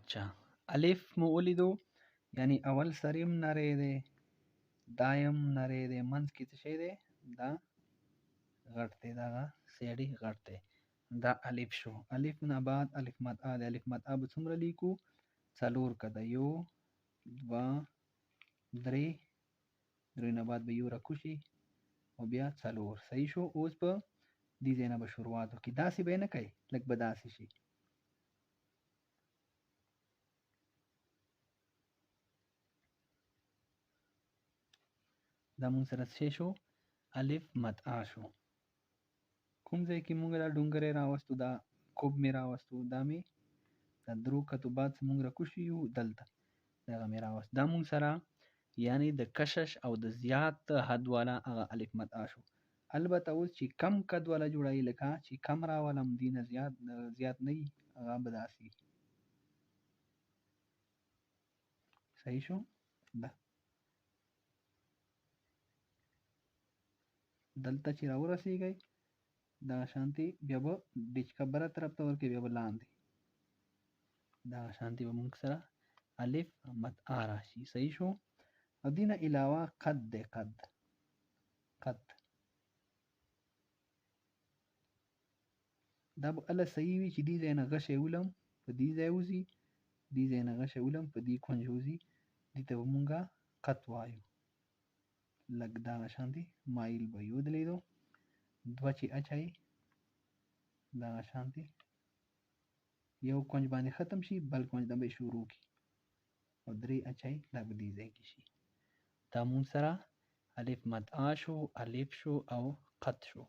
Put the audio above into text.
اچھا الف مو ولیدو یعنی اول سریم نری دی دایم نری دی منځ کې څه شی دی دا غټ دی دغه سیډي غټ دی دا الف شو الف نه بعد الف مد ا دی الف مد ا به څومره لیکو څلور کده یو دوه درې درې نه بعد به یو راکوشي او بیا څلور صحیح شو اوس په دې ځای نه به شروعات وکړي داسې به یې نه کوي لږ به داسې شي دا مونږ سره څه شو الف مد ا شو کوم ځای کې مونږ دا ډونګری راوستو دا کوب مې راوستو دا مې دا درو کتو بعد مونږ راکوشي یو دلته دغه مې راوست دا مونږ سره یعنی د کشش او د زیات حد والا هغه الف مد ا شو البته اوس چې کم قد والا جوړایي لکه چې کم راولم دینه زیات نه وي هغه به داسې وي صحیح شو ده دلته چې راورسېږئ دغه شانتې بیا به ډیچکه بره طرف ته ورکړئ بیا به لاندې دغه شانتې به موږ سره الف مد ا راشي صحیح شو او دې نه علاوه قد دی قد دا به هله صحیح وي چې دې ځای نه غشی ولم په دې ځای وځي دې ځای نه غشی ولم په دې کونج وځي دې ته به مونږه قط وایو لږ دغه شانتې مایل به یې ودرېدو دوه چې اچوي دغه شانتې یو کونج باندې ختم شي بل کونج نه به یې شروع کړي او درې اچوي دا به دې ځای کې شي دا مونږ سره الف مد ا شو الف شو او قط شو